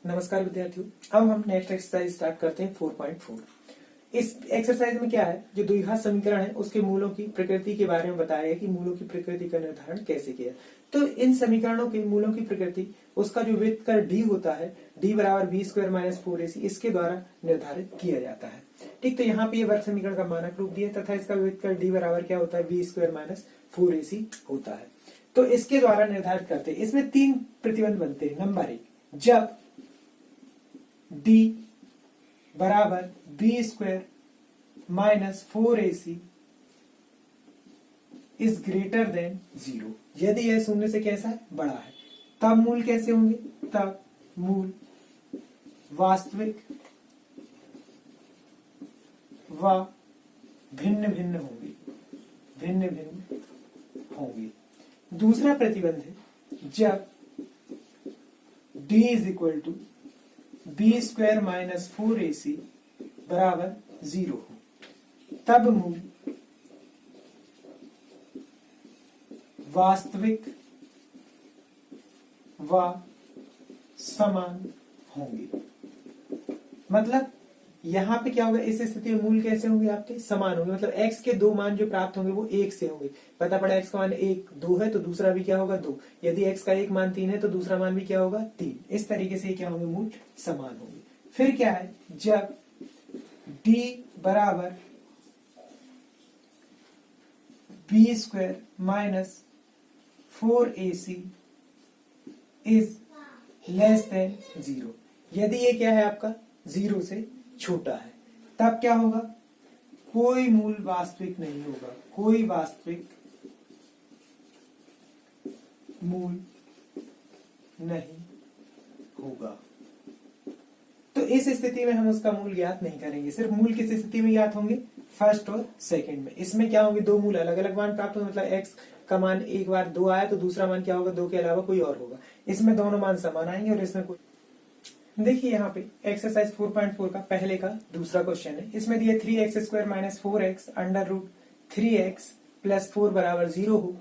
नमस्कार विद्यार्थियों। अब हम नेक्स्ट एक्सरसाइज स्टार्ट करते हैं 4.4। इस एक्सरसाइज में क्या है, जो द्विघात समीकरण है उसके मूलों की प्रकृति के बारे में बताया है कि मूलों की प्रकृति का निर्धारण कैसे किया। तो इन समीकरणों के मूलों की प्रकृति उसका जो व्युत्कर डी होता है, डी बराबर बी स्क्वायर माइनस 4ac, इसके द्वारा निर्धारित किया जाता है। ठीक, तो यहाँ पे ये वर्ग समीकरण का मानक रूप दिया तथा इसका व्युत्कर डी बराबर क्या होता है, बी स्क्वायर माइनस 4ac होता है। तो इसके द्वारा निर्धारित करते हैं। इसमें 3 प्रतिबंध बनते हैं। नंबर 1, जब d बराबर b square minus 4ac is greater than 0, यदि यह शून्य से कैसा है, बड़ा है, तब मूल कैसे होंगे, तब मूल वास्तविक व भिन्न भिन्न होंगे, भिन्न भिन्न होंगे। दूसरा प्रतिबंध है, जब d is equal to b square minus 4ac बराबर 0 हो, तब मूल वास्तविक व समान होंगे। मतलब यहां पे क्या होगा, इस स्थिति में मूल कैसे होंगे, आपके समान होंगे। मतलब x के 2 मान जो प्राप्त होंगे वो 1 से होंगे। पता पड़ा x का मान 1 2 है तो दूसरा भी क्या होगा, 2। यदि x का एक मान 3 है तो दूसरा मान भी क्या होगा, 3। इस तरीके से क्या होंगे, मूल समान होंगे। फिर क्या है, जब d बराबर b square minus 4ac is less than 0, यदि ये क्या है आपका 0 से छोटा है, तब क्या होगा, कोई मूल वास्तविक नहीं होगा, कोई वास्तविक मूल नहीं होगा। तो इस स्थिति में हम उसका मूल ज्ञात नहीं करेंगे। सिर्फ मूल किस स्थिति में ज्ञात होंगे, फर्स्ट और सेकंड में। इसमें क्या होंगे, 2 मूल अलग अलग मान प्राप्त होंगे। मतलब x का मान एक बार 2 आया तो दूसरा मान क्या होगा, 2 के अलावा कोई और होगा। इसमें दोनों मान समान आएंगे और इसमें कोई। देखिए यहाँ पे एक्सरसाइज 4.4 का पहले का दूसरा क्वेश्चन है। इसमें दिया 3x square minus 4x under root 3x plus 4 बराबर 0 हो,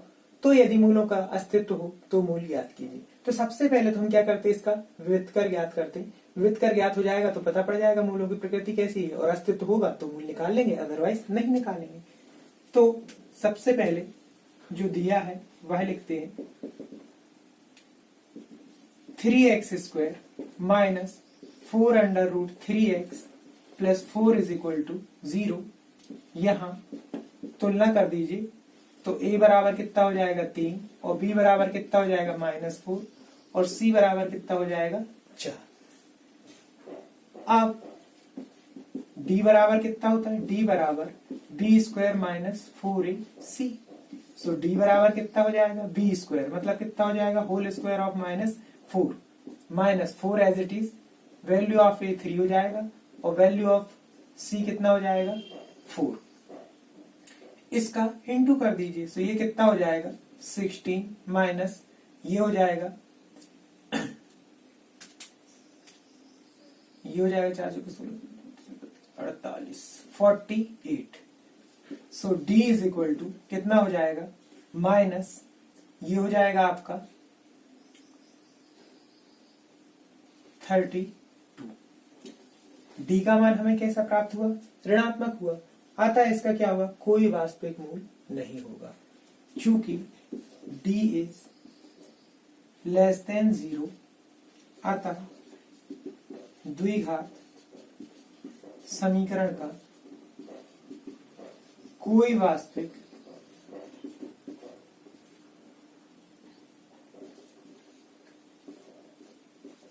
तो यदि मूलों का अस्तित्व हो तो मूल ज्ञात कीजिए। तो सबसे पहले तो हम क्या करते हैं, इसका व्युत्कर ज्ञात करते हैं। व्युत्कर ज्ञात हो जाएगा तो पता पड़ जाएगा मूलों की प्रकृति कैसी है, और अस्तित्व होगा तो मूल निकाल लेंगे, अदरवाइज नहीं निकालेंगे। तो सबसे पहले जो दिया है वह लिखते हैं 3x square minus 4 under root 3x plus 4 is equal to 0। यहां तुलना कर दीजिए तो a बराबर कितना हो जाएगा 3, और b बराबर कितना हो जाएगा -4, और c बराबर कितना हो जाएगा 4। अब d बराबर कितना होता है, d बराबर b square minus 4ac। So d बराबर कितना हो जाएगा, b स्क्वायर मतलब कितना हो जाएगा, whole square of -4 -4 as it is. Value of a 3 हो जाएगा और वैल्यू ऑफ c कितना हो जाएगा 4। इसका इंटू कर दीजिए, सो ये कितना हो जाएगा 16 माइनस ये हो जाएगा ये हो जाएगा 4 48 48। So d is equal to कितना हो जाएगा, माइनस ये हो जाएगा आपका 32। d का मान हमें कैसा प्राप्त हुआ, ऋणात्मक हुआ। अतः इसका क्या होगा, कोई वास्तविक मूल नहीं होगा। चूंकि d इज लेस देन 0, अतः द्विघात समीकरण का कोई वास्तविक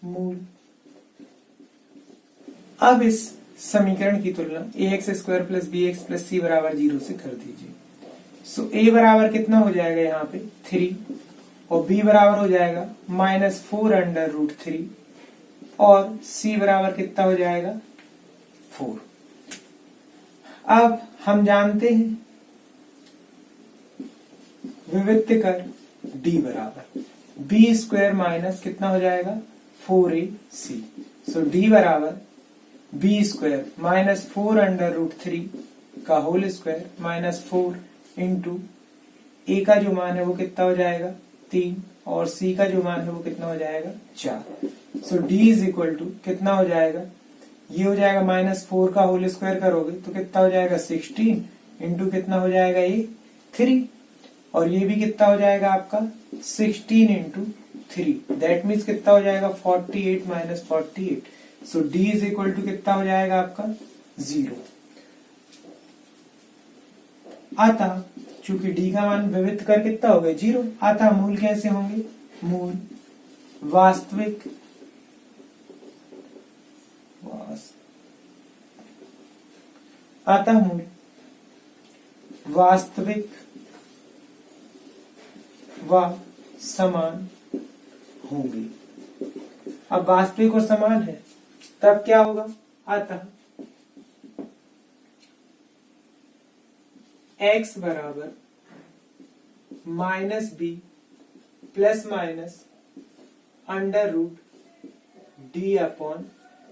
मूल। अब इस समीकरण की तुलना ax square plus bx plus c बराबर 0 से कर दीजिए। सो a बराबर कितना हो जाएगा यहाँ पे 3, और b बराबर हो जाएगा -4 अंडर रूट 3, और c बराबर कितना हो जाएगा 4। अब हम जानते हैं विवित्य कर d बराबर b स्क्वायर माइनस कितना हो जाएगा 4ac। सो d बराबर b square minus 4 under root 3 का whole square minus 4 into a का जो मान है वो कितना हो जाएगा 3 और c का जो मान है वो कितना हो जाएगा 4। सो d इज इक्वल टू कितना हो जाएगा, ये हो जाएगा -4 का होल स्क्वायर करोगे तो कितना हो जाएगा 16 इंटू कितना हो जाएगा ये 3, और ये भी कितना हो जाएगा आपका 16 इंटू 3, दैट मीन्स कितना हो जाएगा 48 minus 48। So d is equal to कितना हो जाएगा आपका 0। अतः चूंकि d का मान विविध कर कितना हो गया 0, अतः मूल कैसे होंगे, मूल वास्तविक अतः मूल वास्तविक व समान होंगे। अब वास्तविक और समान है तब क्या होगा, अतः x बराबर -b plus minus under root d upon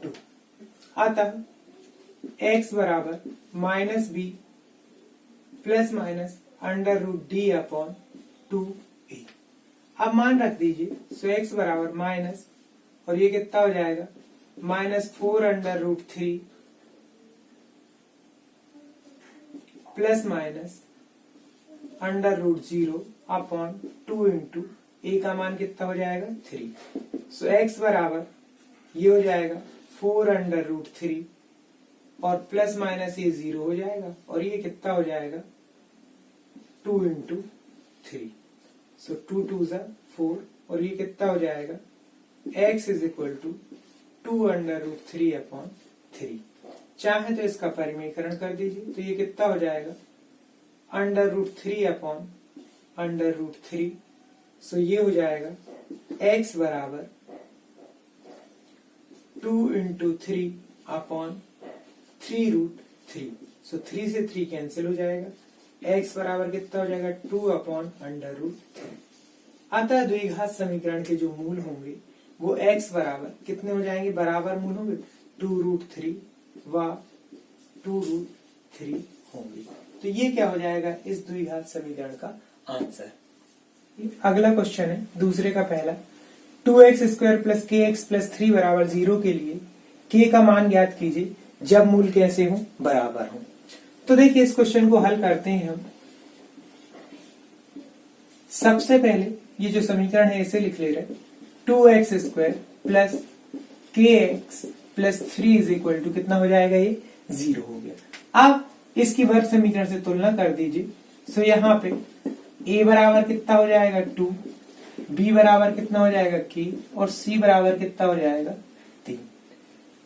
2। अतः x बराबर -b plus minus under root d upon 2a। अब मान रख दीजिए, सो x बराबर माइनस और ये कितना हो जाएगा -4 under root 3 plus minus under root 0 upon 2 into a का मान कितना हो जाएगा 3। सो x बराबर ये हो जाएगा 4 अंडर रूट 3 और प्लस माइनस ये 0 हो जाएगा और ये कितना हो जाएगा 2 इंटू 3। सो 2 2 ज़ा 4 और ये कितना हो जाएगा x is equal to 2 under root 3 upon 3। चाहे तो इसका परिमेयकरण कर दीजिए तो ये कितना हो जाएगा under root 3 upon under root 3। So ये हो जाएगा x बराबर 2 इंटू 3 अपॉन 3 रूट 3। सो 3 से 3 कैंसिल हो जाएगा, x बराबर कितना हो जाएगा 2 अपॉन अंडर रूट 3। अतः द्विघात समीकरण के जो मूल होंगे वो x बराबर कितने हो जाएंगे, बराबर मूल होंगे 2 रूट 3 व 2 रूट 3 होंगे। तो ये क्या हो जाएगा इस द्विघात समीकरण का आंसर। अगला क्वेश्चन है दूसरे का पहला, 2x square plus k x plus 3 बराबर 0 के लिए k का मान ज्ञात कीजिए जब मूल कैसे हो, बराबर हो। तो देखिए इस क्वेश्चन को हल करते हैं हम। सबसे पहले ये जो समीकरण है इसे लिख ले रहे, 2x square plus k x plus 3 is equal to कितना हो जाएगा, ये 0 हो गया। अब इसकी वर्ग समीकरण से तुलना कर दीजिए। सो यहाँ पे a बराबर कितना हो जाएगा 2, b बराबर कितना हो जाएगा k और c बराबर कितना हो जाएगा 3।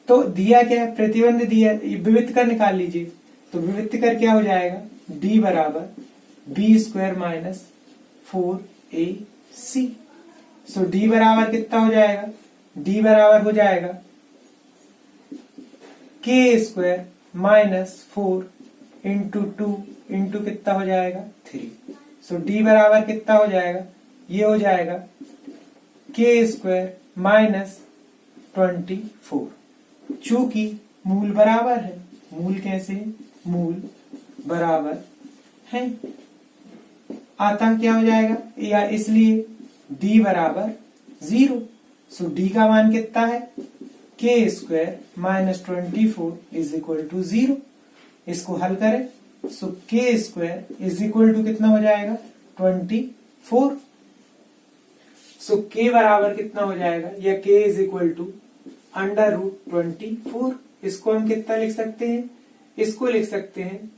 तो दिया क्या है, प्रतिबंध दिया, विविध कर निकाल लीजिए। तो विविध कर क्या हो जाएगा, d बराबर b square minus 4ac। So d बराबर कितना हो जाएगा, d बराबर हो जाएगा k square minus 4 into 2 into कितना हो जाएगा 3। सो d बराबर कितना हो जाएगा, ये हो जाएगा k स्क्वायर माइनस 24। चूंकि मूल बराबर है, मूल कैसे है, मूल बराबर है, अतः क्या हो जाएगा, या इसलिए d बराबर 0। सो d का मान कितना है, k square minus 24 is equal to 0। इसको हल करें, so k square is equal to कितना हो जाएगा 24। सो k बराबर कितना हो जाएगा, या k is equal to under root 24। इसको हम कितना लिख सकते हैं, इसको लिख सकते हैं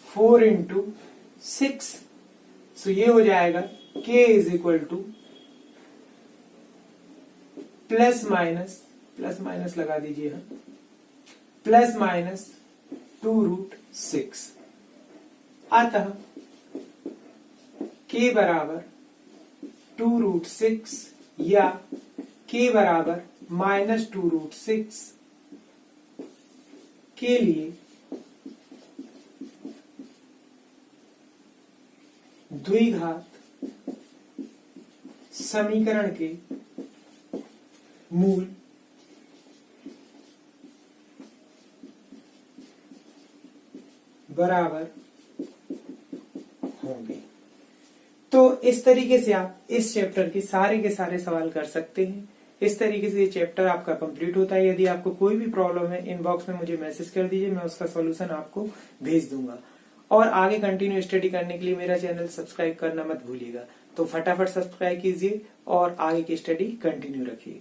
4 इंटू 6। सो ये हो जाएगा k is equal two plus minus लगा दीजिए हम, प्लस माइनस 2 रूट 6। अतः k बराबर 2 रूट 6 या k बराबर माइनस 2 रूट 6 के लिए द्विघात समीकरण के मूल बराबर होंगे। तो इस तरीके से आप इस चैप्टर के सारे सवाल कर सकते हैं। इस तरीके से ये चैप्टर आपका कंप्लीट होता है। यदि आपको कोई भी प्रॉब्लम है, इनबॉक्स में मुझे मैसेज कर दीजिए, मैं उसका सॉल्यूशन आपको भेज दूंगा। और आगे कंटिन्यू स्टडी करने के लिए मेरा चैनल सब्सक्राइब करना मत भूलिएगा। तो फटाफट सब्सक्राइब कीजिए और आगे की स्टडी कंटिन्यू रखिए।